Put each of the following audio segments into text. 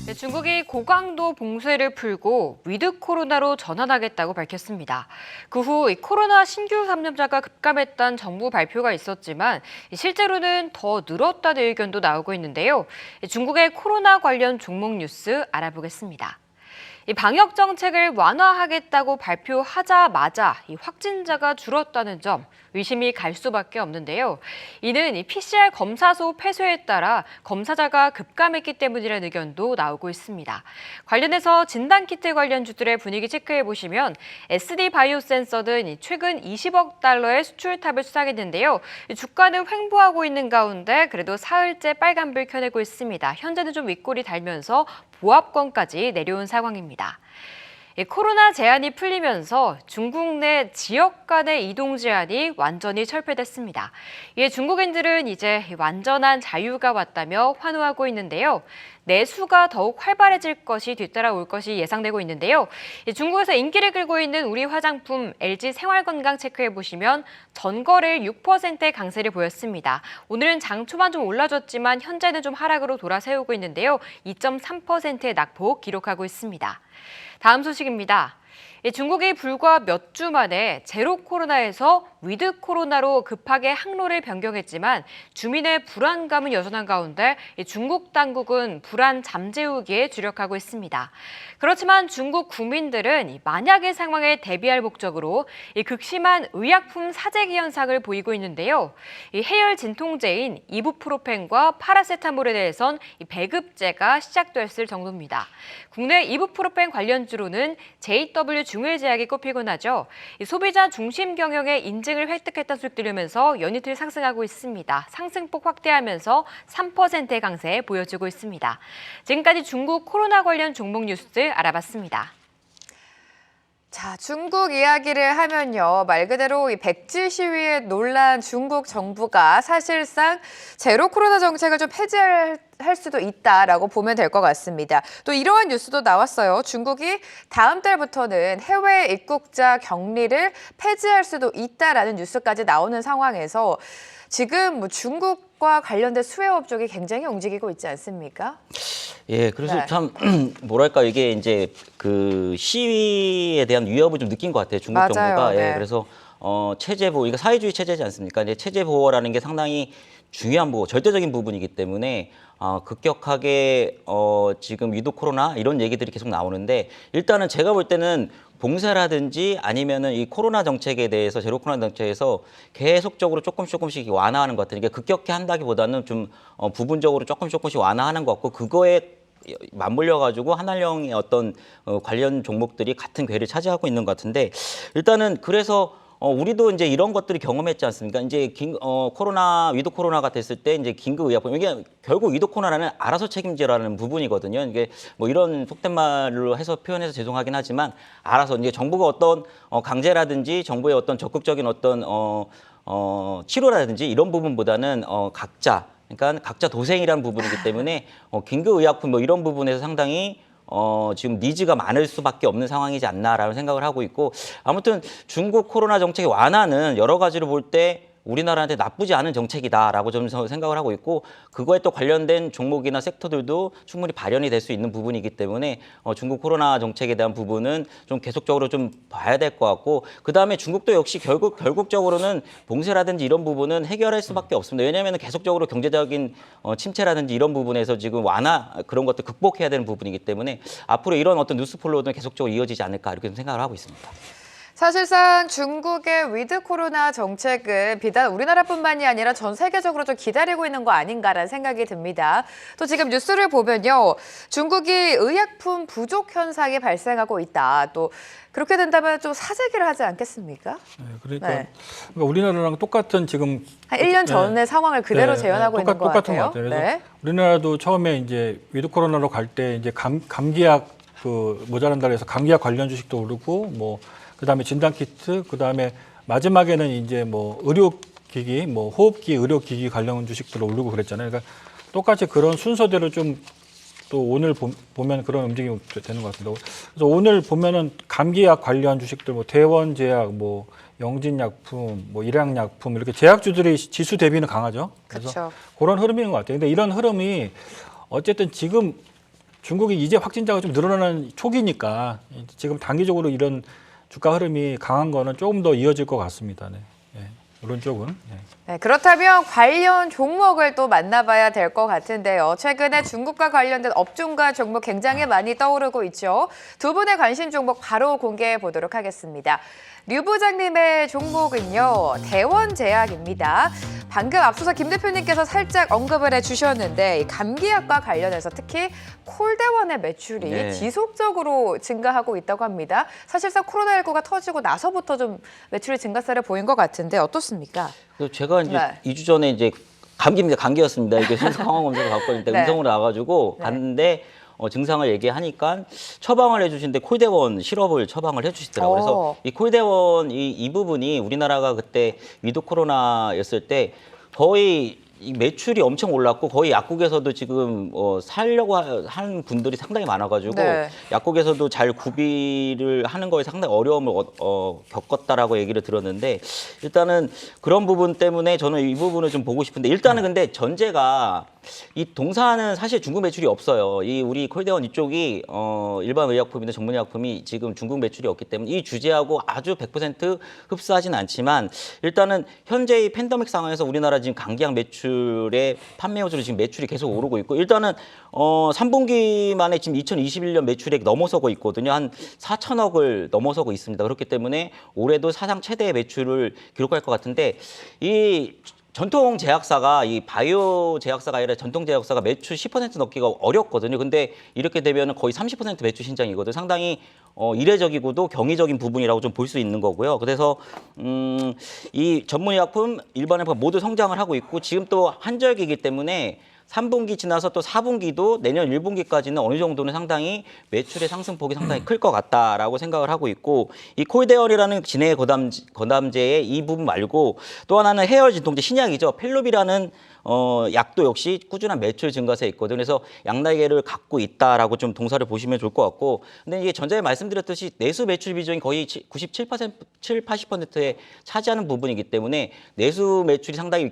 네, 중국이 고강도 봉쇄를 풀고 위드 코로나로 전환하겠다고 밝혔습니다. 그 후 코로나 신규 감염자가 급감했다는 정부 발표가 있었지만 실제로는 더 늘었다는 의견도 나오고 있는데요. 중국의 코로나 관련 종목 뉴스 알아보겠습니다. 이 방역 정책을 완화하겠다고 발표하자마자 이 확진자가 줄었다는 점 의심이 갈 수밖에 없는데요. 이는 이 PCR 검사소 폐쇄에 따라 검사자가 급감했기 때문이라는 의견도 나오고 있습니다. 관련해서 진단키트 관련주들의 분위기 체크해 보시면 SD 바이오센서는 최근 20억 달러의 수출탑을 수상했는데요. 주가는 횡보하고 있는 가운데 그래도 사흘째 빨간불 켜내고 있습니다. 현재는 좀 윗골이 달면서 보합권까지 내려온 상황입니다. 코로나 제한이 풀리면서 중국 내 지역 간의 이동 제한이 완전히 철폐됐습니다. 이에 중국인들은 이제 완전한 자유가 왔다며 환호하고 있는데요. 내수가 더욱 활발해질 것이 뒤따라올 것이 예상되고 있는데요. 중국에서 인기를 끌고 있는 우리 화장품 LG 생활건강 체크해 보시면 전거래일 6%의 강세를 보였습니다. 오늘은 장 초반 좀 올라줬지만 현재는 좀 하락으로 돌아세우고 있는데요. 2.3%의 낙폭 기록하고 있습니다. 다음 소식입니다. 중국이 불과 몇 주 만에 제로 코로나에서 위드 코로나로 급하게 항로를 변경했지만 주민의 불안감은 여전한 가운데 중국 당국은 불안 잠재우기에 주력하고 있습니다. 그렇지만 중국 국민들은 만약의 상황에 대비할 목적으로 극심한 의약품 사재기 현상을 보이고 있는데요. 해열 진통제인 이부프로펜과 파라세타몰에 대해선 배급제가 시작됐을 정도입니다. 국내 이부프로펜 관련주로는 JW 중일제약이 꼽히곤 하죠. 소비자 중심 경영의 인증을 획득했다는 소식 들으면서 연이틀 상승하고 있습니다. 상승폭 확대하면서 3%의 강세 보여주고 있습니다. 지금까지 중국 코로나 관련 종목 뉴스 알아봤습니다. 자, 중국 이야기를 하면요. 말 그대로 이 백지 시위에 놀란 중국 정부가 사실상 제로 코로나 정책을 좀 폐지할 수도 있다라고 보면 될 것 같습니다. 또 이러한 뉴스도 나왔어요. 중국이 다음 달부터는 해외 입국자 격리를 폐지할 수도 있다라는 뉴스까지 나오는 상황에서 지금 중국과 관련된 수혜업 쪽이 굉장히 움직이고 있지 않습니까? 예, 그래서 네. 참 뭐랄까 이게 이제 그 시위에 대한 위협을 좀 느낀 것 같아요. 중국 맞아요. 정부가. 네. 예, 그래서 체제 보호, 이거 사회주의 체제지 않습니까? 이제 체제 보호라는 게 상당히 중요한 보호, 절대적인 부분이기 때문에 급격하게 지금 위드 코로나 이런 얘기들이 계속 나오는데 일단은 제가 볼 때는 봉쇄라든지 아니면은 이 코로나 정책에 대해서 제로 코로나 정책에서 계속적으로 조금씩 완화하는 것 같아요. 이게 급격히 한다기보다는 좀 부분적으로 조금씩 완화하는 것 같고 그거에 맞물려 가지고 한한령의 어떤 관련 종목들이 같은 궤를 차지하고 있는 것 같은데 일단은 그래서 우리도 이제 이런 것들을 경험했지 않습니까? 이제 코로나 위드 코로나가 됐을 때 이제 긴급 의약품 이게 결국 위드 코로나는 알아서 책임지라는 부분이거든요. 이게 뭐 이런 속된 말로 해서 표현해서 죄송하긴 하지만 알아서 이제 정부가 어떤 강제라든지 정부의 어떤 적극적인 어떤 치료라든지 이런 부분보다는 그러니까 각자 도생이라는 부분이기 때문에 긴급 의약품 뭐 이런 부분에서 상당히 지금 니즈가 많을 수밖에 없는 상황이지 않나라는 생각을 하고 있고 아무튼 중국 코로나 정책의 완화는 여러 가지로 볼 때 우리나라한테 나쁘지 않은 정책이다라고 좀 생각을 하고 있고 그거에 또 관련된 종목이나 섹터들도 충분히 발현이 될 수 있는 부분이기 때문에 중국 코로나 정책에 대한 부분은 좀 계속적으로 좀 봐야 될 것 같고 그다음에 중국도 역시 결국적으로는 봉쇄라든지 이런 부분은 해결할 수밖에 없습니다. 왜냐하면 계속적으로 경제적인 침체라든지 이런 부분에서 지금 완화 그런 것들 극복해야 되는 부분이기 때문에 앞으로 이런 어떤 뉴스 플로우는 계속적으로 이어지지 않을까 이렇게 생각을 하고 있습니다. 사실상 중국의 위드 코로나 정책은 비단 우리나라뿐만이 아니라 전 세계적으로 좀 기다리고 있는 거 아닌가라는 생각이 듭니다. 또 지금 뉴스를 보면요. 중국이 의약품 부족 현상이 발생하고 있다. 또 그렇게 된다면 좀 사재기를 하지 않겠습니까? 네, 그러니까 우리나라랑 똑같은 지금 한 1년 전의 상황을 그대로 재현하고 있는 것 똑같은 같아요. 것 같아요. 그래서 네. 우리나라도 처음에 이제 위드 코로나로 갈 때 이제 감기약 모자란다 해서 감기약 관련 주식도 오르고 뭐 그다음에 진단키트, 그다음에 마지막에는 이제 뭐 의료기기, 뭐 호흡기, 의료기기 관련 주식들 오르고 그랬잖아요. 그러니까 똑같이 그런 순서대로 좀 또 오늘 보면 그런 움직임이 되는 것 같습니다. 그래서 오늘 보면은 감기약 관련 주식들, 뭐 대원제약, 뭐 영진약품, 뭐 일양약품 이렇게 제약주들이 지수 대비는 강하죠. 그래서 그렇죠. 그런 흐름인 것 같아요. 근데 이런 흐름이 어쨌든 지금 중국이 이제 확진자가 좀 늘어나는 초기니까 지금 단기적으로 이런 주가 흐름이 강한 거는 조금 더 이어질 것 같습니다. 네. 네. 이런 쪽은. 네. 네, 그렇다면 관련 종목을 또 만나봐야 될 것 같은데요. 최근에 중국과 관련된 업종과 종목 굉장히 많이 떠오르고 있죠. 두 분의 관심 종목 바로 공개해 보도록 하겠습니다. 류 부장님의 종목은요, 대원제약입니다. 방금 앞서서 김 대표님께서 살짝 언급을 해주셨는데 이 감기약과 관련해서 특히 콜대원의 매출이 네. 지속적으로 증가하고 있다고 합니다. 사실상 코로나19가 터지고 나서부터 좀 매출의 증가세를 보인 것 같은데 어떻습니까? 그래서 제가 이제 네. 2주 전에 이제 감기였습니다. 이게 신속 항원 검사를 받고 있는데 네. 음성으로 나와가지고 네. 갔는데 증상을 얘기하니까 처방을 해주시는데 콜대원 시럽을 처방을 해주시더라고요. 그래서 이 콜대원 이 부분이 우리나라가 그때 위드 코로나였을 때 거의 이 매출이 엄청 올랐고 거의 약국에서도 지금 살려고 하는 분들이 상당히 많아가지고 네. 약국에서도 잘 구비를 하는 거에 상당히 어려움을 겪었다라고 얘기를 들었는데 일단은 그런 부분 때문에 저는 이 부분을 좀 보고 싶은데 일단은 근데 전제가 이 동사는 사실 중국 매출이 없어요. 이 우리 콜대원 이쪽이 일반 의약품이나 전문 의약품이 지금 중국 매출이 없기 때문에 이 주제하고 아주 100% 흡사하진 않지만 일단은 현재 이 팬데믹 상황에서 우리나라 지금 감기약 매출의 판매호주로 지금 매출이 계속 오르고 있고 일단은 3분기 만에 지금 2021년 매출액 넘어서고 있거든요. 한 4천억을 넘어서고 있습니다. 그렇기 때문에 올해도 사상 최대의 매출을 기록할 것 같은데 이 전통 제약사가 이 바이오 제약사가 아니라 전통 제약사가 매출 10% 넘기가 어렵거든요. 근데 이렇게 되면 거의 30% 매출 신장이거든요. 상당히 이례적이고도 경이적인 부분이라고 좀 볼 수 있는 거고요. 그래서 이 전문의약품, 일반의약품 모두 성장을 하고 있고 지금 또 한절기이기 때문에 3분기 지나서 또 4분기도 내년 1분기까지는 어느 정도는 상당히 매출의 상승폭이 상당히 클 것 같다라고 생각을 하고 있고 이 콜대얼이라는 진해 건담제의 이 부분 말고 또 하나는 해열 진통제 신약이죠. 펠루비라는 약도 역시 꾸준한 매출 증가세 있거든요. 그래서 양날개를 갖고 있다라고 좀 동사를 보시면 좋을 것 같고 근데 이게 전자에 말씀드렸듯이 내수 매출 비중이 거의 97%, 80%에 차지하는 부분이기 때문에 내수 매출이 상당히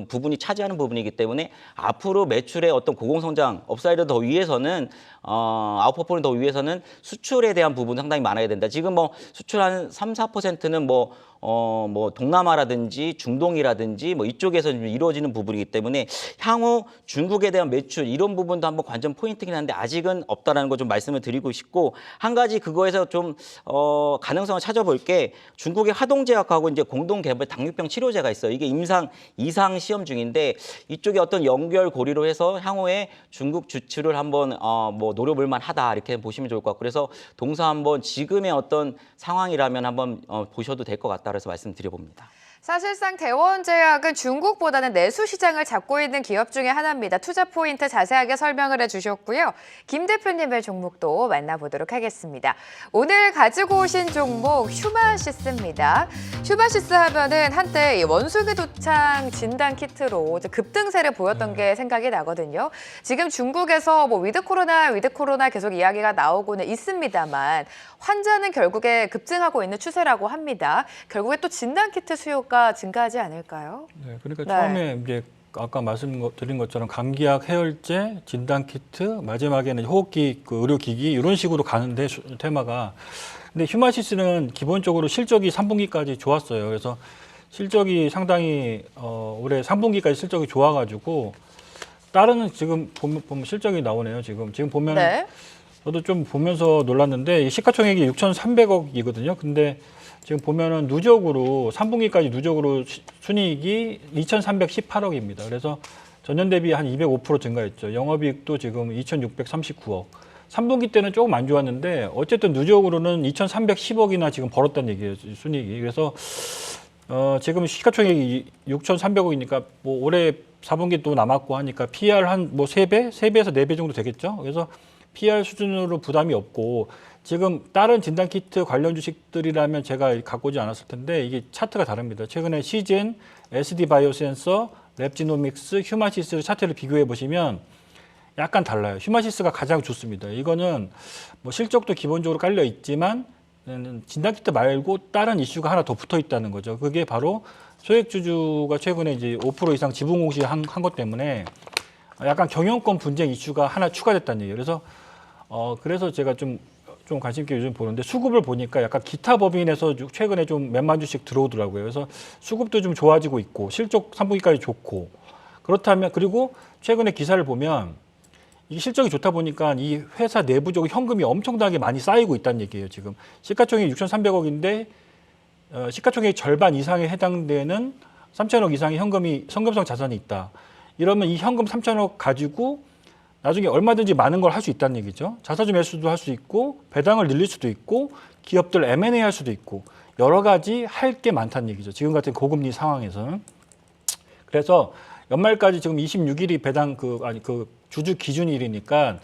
부분이 차지하는 부분이기 때문에 앞으로 매출의 어떤 고공성장 업사이드 더 위해서는 아웃퍼포는 더 위해서는 수출에 대한 부분 상당히 많아야 된다. 지금 뭐 수출 한 3, 4%는 뭐 동남아라든지 중동이라든지 뭐 이쪽에서 좀 이루어지는 부분이기 때문에 향후 중국에 대한 매출 이런 부분도 한번 관전 포인트긴 한데 아직은 없다라는 거 좀 말씀을 드리고 싶고 한 가지 그거에서 좀 가능성을 찾아볼 게 중국의 하동제약하고 이제 공동 개발 당뇨병 치료제가 있어요. 이게 임상 2상 시험 중인데 이쪽에 어떤 연결 고리로 해서 향후에 중국 주출을 한번 뭐 노려볼 만하다 이렇게 보시면 좋을 것 같고 그래서 동사 한번 지금의 어떤 상황이라면 한번 보셔도 될 것 같다 그래서 말씀드려봅니다. 사실상 대원제약은 중국보다는 내수 시장을 잡고 있는 기업 중에 하나입니다. 투자 포인트 자세하게 설명을 해주셨고요. 김 대표님의 종목도 만나보도록 하겠습니다. 오늘 가지고 오신 종목 휴마시스입니다. 휴마시스 하면은 한때 이 원숭이 도창 진단 키트로 급등세를 보였던 게 생각이 나거든요. 지금 중국에서 뭐 위드 코로나 계속 이야기가 나오고는 있습니다만 환자는 결국에 급증하고 있는 추세라고 합니다. 결국에 또 진단 키트 수요가 증가하지 않을까요? 네, 그러니까 네. 처음에 이제 아까 말씀드린 것처럼 감기약, 해열제, 진단 키트, 마지막에는 호흡기, 의료기기 이런 식으로 가는데 테마가. 근데 휴마시스는 기본적으로 실적이 3분기까지 좋았어요. 그래서 실적이 상당히 올해 3분기까지 실적이 좋아가지고 다른 지금 보면 실적이 나오네요. 지금 보면 네. 저도 좀 보면서 놀랐는데 이 시가총액이 6,300억이거든요. 근데 지금 보면은 누적으로 3분기까지 누적으로 순이익이 2,318억입니다. 그래서 전년 대비 한 205% 증가했죠. 영업이익도 지금 2,639억. 3분기 때는 조금 안 좋았는데 어쨌든 누적으로는 2,310억이나 지금 벌었다는 얘기예요. 순이익이. 그래서 지금 시가총액이 6,300억이니까 뭐 올해 4분기 또 남았고 하니까 PER 한 뭐 3배, 3배에서 4배 정도 되겠죠. 그래서 PER 수준으로 부담이 없고 지금 다른 진단키트 관련 주식들이라면 제가 갖고 오지 않았을 텐데 이게 차트가 다릅니다. 최근에 시젠, SD바이오센서, 랩지노믹스, 휴마시스 차트를 비교해 보시면 약간 달라요. 휴마시스가 가장 좋습니다. 이거는 뭐 실적도 기본적으로 깔려 있지만 진단키트 말고 다른 이슈가 하나 더 붙어 있다는 거죠. 그게 바로 소액주주가 최근에 이제 5% 이상 지분 공시 한 것 때문에 약간 경영권 분쟁 이슈가 하나 추가됐다는 얘기예요. 그래서 제가 좀 관심 있게 요즘 보는데 수급을 보니까 약간 기타 법인에서 최근에 좀 몇만 주씩 들어오더라고요. 그래서 수급도 좀 좋아지고 있고 실적 3분기까지 좋고 그렇다면 그리고 최근에 기사를 보면 이 실적이 좋다 보니까 이 회사 내부적으로 현금이 엄청나게 많이 쌓이고 있다는 얘기예요. 지금 시가총액 6,300억인데 시가총액 절반 이상에 해당되는 3,000억 이상의 현금성 자산이 있다. 이러면 이 현금 3,000억 가지고 나중에 얼마든지 많은 걸 할 수 있다는 얘기죠. 자사주 매수도 할 수 있고 배당을 늘릴 수도 있고 기업들 M&A 할 수도 있고 여러 가지 할 게 많다는 얘기죠. 지금 같은 고금리 상황에서는. 그래서 연말까지 지금 26일이 배당 주주 기준일이니까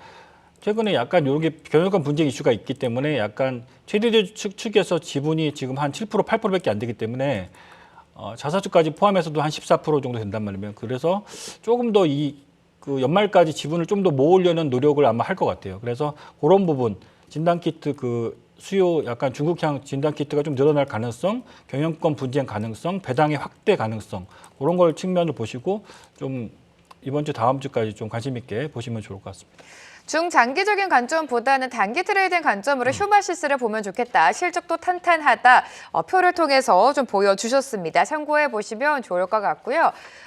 최근에 약간 이런 게 경영권 분쟁 이슈가 있기 때문에 약간 최대주 측에서 지분이 지금 한 7% 8%밖에 안 되기 때문에 자사주까지 포함해서도 한 14% 정도 된단 말이에요. 그래서 조금 더 그 연말까지 지분을 좀 더 모으려는 노력을 아마 할 것 같아요. 그래서 그런 부분 진단키트 그 수요 약간 중국향 진단키트가 좀 늘어날 가능성, 경영권 분쟁 가능성, 배당의 확대 가능성 그런 걸 측면을 보시고 좀 이번 주 다음 주까지 좀 관심 있게 보시면 좋을 것 같습니다. 중장기적인 관점보다는 단기 트레이딩 관점으로 휴마시스를 보면 좋겠다. 실적도 탄탄하다. 표를 통해서 좀 보여주셨습니다. 참고해 보시면 좋을 것 같고요.